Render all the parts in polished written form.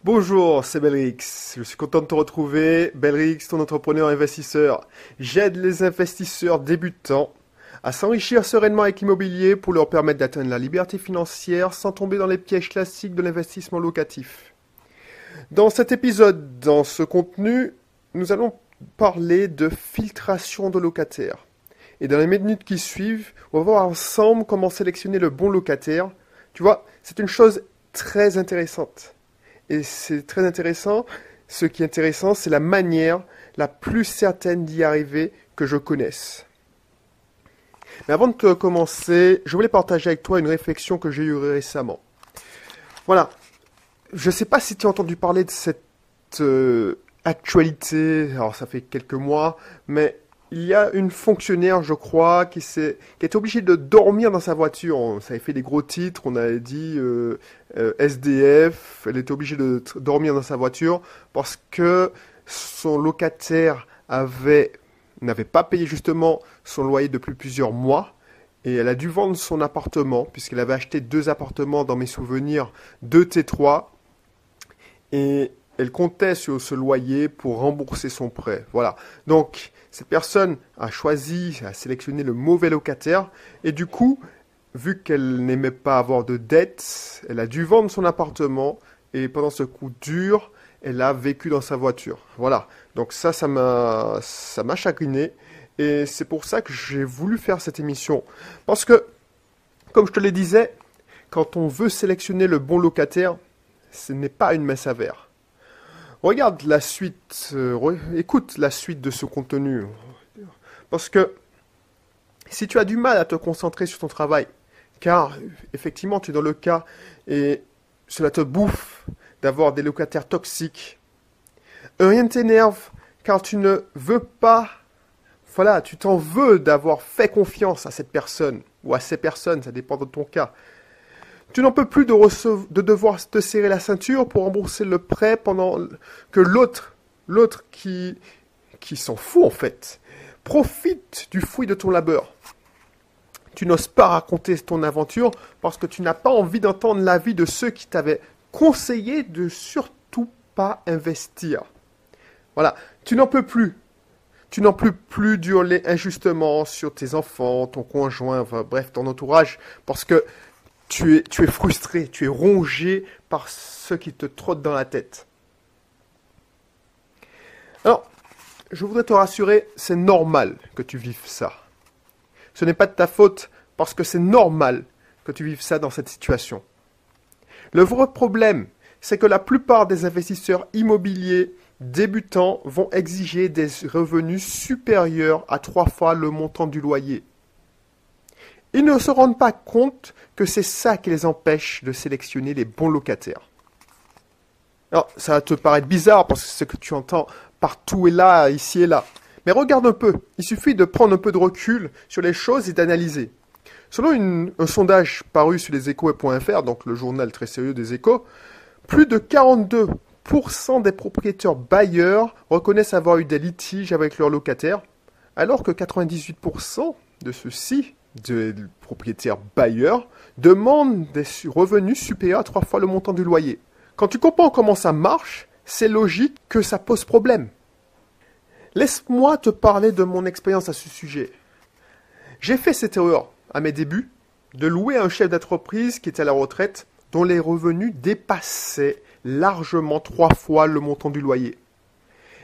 Bonjour, c'est Belrix. Je suis content de te retrouver. Belrix, ton entrepreneur investisseur. J'aide les investisseurs débutants à s'enrichir sereinement avec l'immobilier pour leur permettre d'atteindre la liberté financière sans tomber dans les pièges classiques de l'investissement locatif. Dans cet épisode, dans ce contenu, nous allons parler de filtration de locataires. Et dans les minutes qui suivent, on va voir ensemble comment sélectionner le bon locataire. Tu vois, c'est une chose très intéressante. Et c'est très intéressant. Ce qui est intéressant, c'est la manière la plus certaine d'y arriver que je connaisse. Mais avant de commencer, je voulais partager avec toi une réflexion que j'ai eue récemment. Voilà. Je ne sais pas si tu as entendu parler de cette actualité. Alors, ça fait quelques mois, mais il y a une fonctionnaire, je crois, qui est obligée de dormir dans sa voiture. Ça avait fait des gros titres, on avait dit SDF. Elle était obligée de dormir dans sa voiture parce que son locataire n'avait pas payé justement son loyer depuis plusieurs mois. Et elle a dû vendre son appartement, puisqu'elle avait acheté 2 appartements, dans mes souvenirs, 2 T3. Et elle comptait sur ce loyer pour rembourser son prêt. Voilà. Donc, cette personne a sélectionné le mauvais locataire. Et du coup, vu qu'elle n'aimait pas avoir de dettes, elle a dû vendre son appartement. Et pendant ce coup dur, elle a vécu dans sa voiture. Voilà. Donc ça m'a chagriné. Et c'est pour ça que j'ai voulu faire cette émission. Parce que, comme je te le disais, quand on veut sélectionner le bon locataire, ce n'est pas une messe à verre. Regarde la suite, écoute la suite de ce contenu. Parce que si tu as du mal à te concentrer sur ton travail, car effectivement tu es dans le cas et cela te bouffe d'avoir des locataires toxiques, rien ne t'énerve car tu ne veux pas, voilà, tu t'en veux d'avoir fait confiance à cette personne ou à ces personnes, ça dépend de ton cas. Tu n'en peux plus de devoir te serrer la ceinture pour rembourser le prêt pendant que l'autre qui s'en fout en fait, profite du fruit de ton labeur. Tu n'oses pas raconter ton aventure parce que tu n'as pas envie d'entendre l'avis de ceux qui t'avaient conseillé de surtout pas investir. Voilà, tu n'en peux plus. Tu n'en peux plus d'hurler injustement sur tes enfants, ton conjoint, enfin, bref, ton entourage, parce que tu es frustré, tu es rongé par ce qui te trotte dans la tête. Alors, je voudrais te rassurer, c'est normal que tu vives ça. Ce n'est pas de ta faute parce que c'est normal que tu vives ça dans cette situation. Le vrai problème, c'est que la plupart des investisseurs immobiliers débutants vont exiger des revenus supérieurs à 3 fois le montant du loyer. Ils ne se rendent pas compte que c'est ça qui les empêche de sélectionner les bons locataires. Alors, ça va te paraître bizarre parce que c'est ce que tu entends partout et là, ici et là. Mais regarde un peu, il suffit de prendre un peu de recul sur les choses et d'analyser. Selon un sondage paru sur leséchos.fr, donc le journal très sérieux des Échos, plus de 42% des propriétaires bailleurs reconnaissent avoir eu des litiges avec leurs locataires, alors que 98% de ceux-ci, des propriétaires bailleurs, demandent des revenus supérieurs à 3 fois le montant du loyer. Quand tu comprends comment ça marche, c'est logique que ça pose problème. Laisse-moi te parler de mon expérience à ce sujet. J'ai fait cette erreur à mes débuts de louer un chef d'entreprise qui était à la retraite dont les revenus dépassaient largement 3 fois le montant du loyer.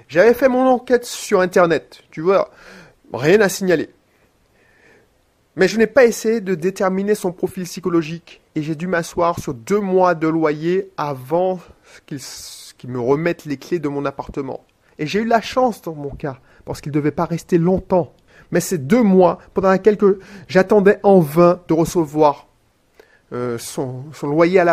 J'avais fait mon enquête sur Internet, tu vois, rien à signaler. Mais je n'ai pas essayé de déterminer son profil psychologique et j'ai dû m'asseoir sur 2 mois de loyer avant qu'il me remette les clés de mon appartement. Et j'ai eu la chance dans mon cas, parce qu'il ne devait pas rester longtemps. Mais ces 2 mois, pendant lesquels j'attendais en vain de recevoir son loyer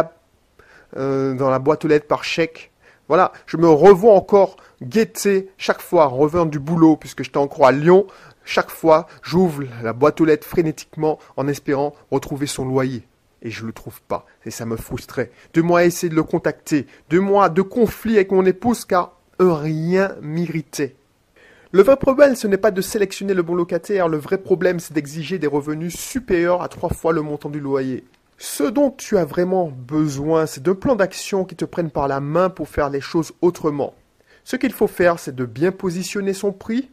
dans la boîte aux lettres par chèque. Voilà, je me revois encore guetter chaque fois en revenant du boulot, puisque j'étais encore à Lyon. Chaque fois, j'ouvre la boîte aux lettres frénétiquement en espérant retrouver son loyer. Et je ne le trouve pas. Et ça me frustrait. 2 mois à essayer de le contacter. 2 mois de conflit avec mon épouse car rien m'irritait. Le vrai problème, ce n'est pas de sélectionner le bon locataire. Le vrai problème, c'est d'exiger des revenus supérieurs à 3 fois le montant du loyer. Ce dont tu as vraiment besoin, c'est d'un plan d'action qui te prenne par la main pour faire les choses autrement. Ce qu'il faut faire, c'est de bien positionner son prix,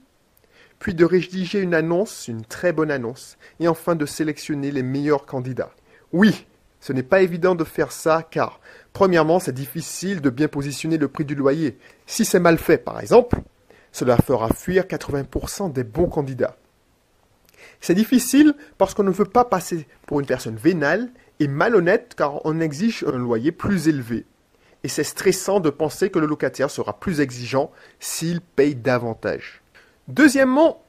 puis de rédiger une annonce, une très bonne annonce, et enfin de sélectionner les meilleurs candidats. Oui, ce n'est pas évident de faire ça car, premièrement, c'est difficile de bien positionner le prix du loyer. Si c'est mal fait, par exemple, cela fera fuir 80% des bons candidats. C'est difficile parce qu'on ne veut pas passer pour une personne vénale et malhonnête car on exige un loyer plus élevé. Et c'est stressant de penser que le locataire sera plus exigeant s'il paye davantage. Deuxièmement,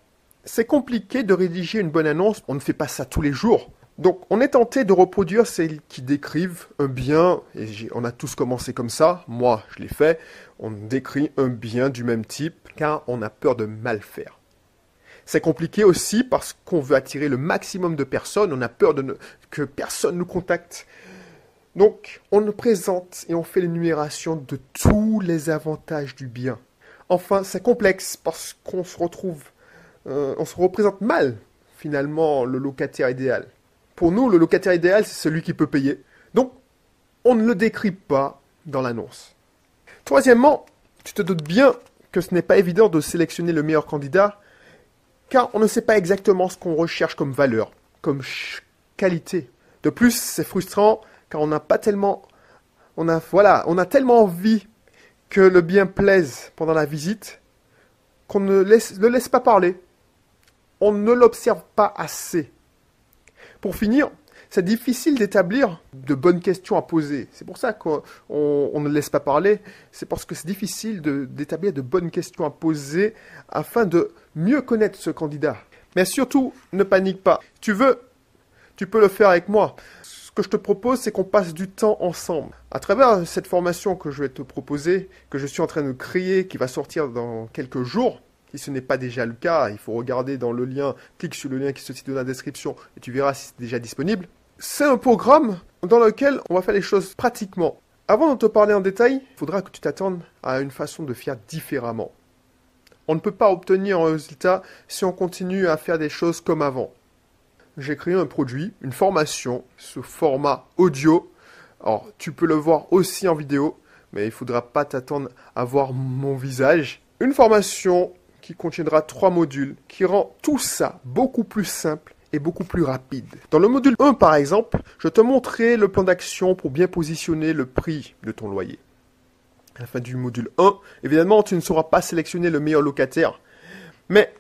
c'est compliqué de rédiger une bonne annonce, on ne fait pas ça tous les jours. Donc on est tenté de reproduire celles qui décrivent un bien, et on a tous commencé comme ça, moi je l'ai fait, on décrit un bien du même type car on a peur de mal faire. C'est compliqué aussi parce qu'on veut attirer le maximum de personnes, on a peur que personne nous contacte. Donc on présente et on fait l'énumération de tous les avantages du bien. Enfin, c'est complexe parce qu'on se représente mal, finalement, le locataire idéal. Pour nous, le locataire idéal, c'est celui qui peut payer. Donc, on ne le décrit pas dans l'annonce. Troisièmement, tu te doutes bien que ce n'est pas évident de sélectionner le meilleur candidat, car on ne sait pas exactement ce qu'on recherche comme valeur, comme qualité. De plus, c'est frustrant, car on a tellement envie que le bien plaise pendant la visite, qu'on ne le laisse pas parler. On ne l'observe pas assez. Pour finir, c'est difficile d'établir de bonnes questions à poser. C'est pour ça qu'on ne laisse pas parler. C'est parce que c'est difficile d'établir de bonnes questions à poser afin de mieux connaître ce candidat. Mais surtout, ne panique pas. Tu peux le faire avec moi. Ce que je te propose, c'est qu'on passe du temps ensemble. À travers cette formation que je vais te proposer, que je suis en train de créer, qui va sortir dans quelques jours, si ce n'est pas déjà le cas, il faut regarder dans le lien, clique sur le lien qui se situe dans la description et tu verras si c'est déjà disponible. C'est un programme dans lequel on va faire les choses pratiquement. Avant de te parler en détail, il faudra que tu t'attendes à une façon de faire différemment. On ne peut pas obtenir un résultat si on continue à faire des choses comme avant. J'ai créé un produit, une formation, sous format audio. Alors, tu peux le voir aussi en vidéo, mais il ne faudra pas t'attendre à voir mon visage. Une formation qui contiendra 3 modules, qui rend tout ça beaucoup plus simple et beaucoup plus rapide. Dans le module 1, par exemple, je te montrerai le plan d'action pour bien positionner le prix de ton loyer. À la fin du module 1, évidemment, tu ne sauras pas sélectionner le meilleur locataire, mais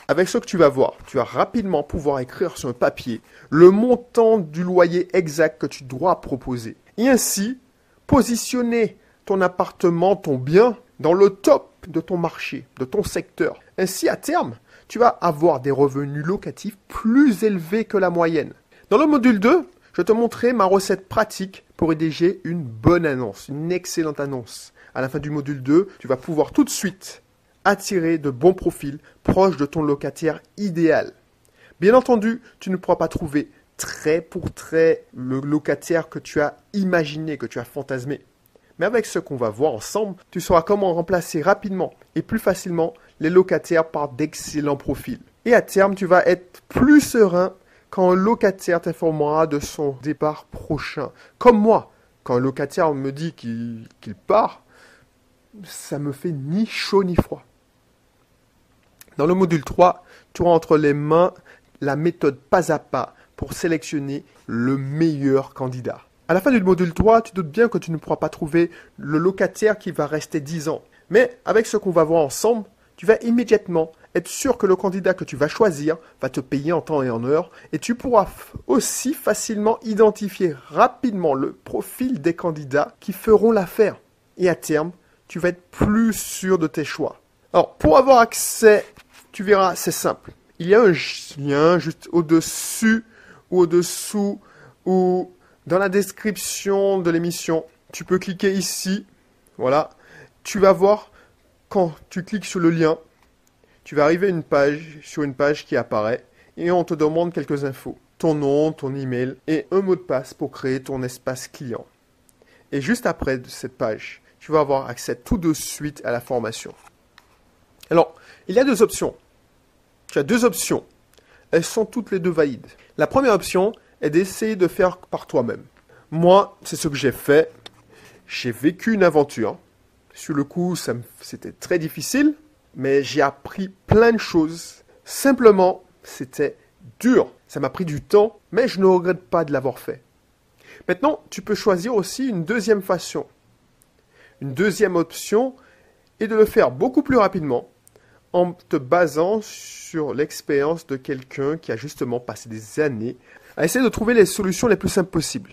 avec ce que tu vas voir, tu vas rapidement pouvoir écrire sur un papier le montant du loyer exact que tu dois proposer. Et ainsi, positionner ton appartement, ton bien, dans le top de ton marché, de ton secteur. Ainsi, à terme, tu vas avoir des revenus locatifs plus élevés que la moyenne. Dans le module 2, je te montrerai ma recette pratique pour rédiger une bonne annonce, une excellente annonce. À la fin du module 2, tu vas pouvoir tout de suite attirer de bons profils proches de ton locataire idéal. Bien entendu, tu ne pourras pas trouver trait pour trait le locataire que tu as imaginé, que tu as fantasmé. Mais avec ce qu'on va voir ensemble, tu sauras comment remplacer rapidement et plus facilement les locataires par d'excellents profils. Et à terme, tu vas être plus serein quand un locataire t'informera de son départ prochain. Comme moi, quand un locataire me dit qu'il part, ça me fait ni chaud ni froid. Dans le module 3, tu auras entre les mains la méthode pas à pas pour sélectionner le meilleur candidat. À la fin du module 3, tu doutes bien que tu ne pourras pas trouver le locataire qui va rester 10 ans. Mais avec ce qu'on va voir ensemble, tu vas immédiatement être sûr que le candidat que tu vas choisir va te payer en temps et en heure et tu pourras aussi facilement identifier rapidement le profil des candidats qui feront l'affaire. Et à terme, tu vas être plus sûr de tes choix. Alors, pour avoir accès, tu verras, c'est simple. Il y a un lien juste au-dessus ou au-dessous ou dans la description de l'émission. Tu peux cliquer ici. Voilà. Tu vas voir, quand tu cliques sur le lien, tu vas arriver sur une page qui apparaît et on te demande quelques infos. Ton nom, ton email et un mot de passe pour créer ton espace client. Et juste après cette page, tu vas avoir accès tout de suite à la formation. Alors, il y a 2 options. Tu as 2 options. Elles sont toutes les 2 valides. La première option est d'essayer de faire par toi-même. Moi, c'est ce que j'ai fait. J'ai vécu une aventure. Sur le coup, c'était très difficile, mais j'ai appris plein de choses. Simplement, c'était dur. Ça m'a pris du temps, mais je ne regrette pas de l'avoir fait. Maintenant, tu peux choisir aussi une deuxième façon. Une deuxième option est de le faire beaucoup plus rapidement en te basant sur l'expérience de quelqu'un qui a justement passé des années à essayer de trouver les solutions les plus simples possibles.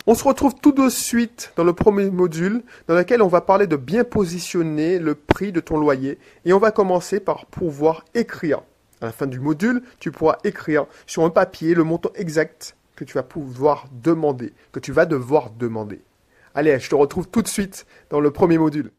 On se retrouve tout de suite dans le premier module dans lequel on va parler de bien positionner le prix de ton loyer et on va commencer par pouvoir écrire. À la fin du module, tu pourras écrire sur un papier le montant exact que tu vas pouvoir demander, que tu vas devoir demander. Allez, je te retrouve tout de suite dans le premier module.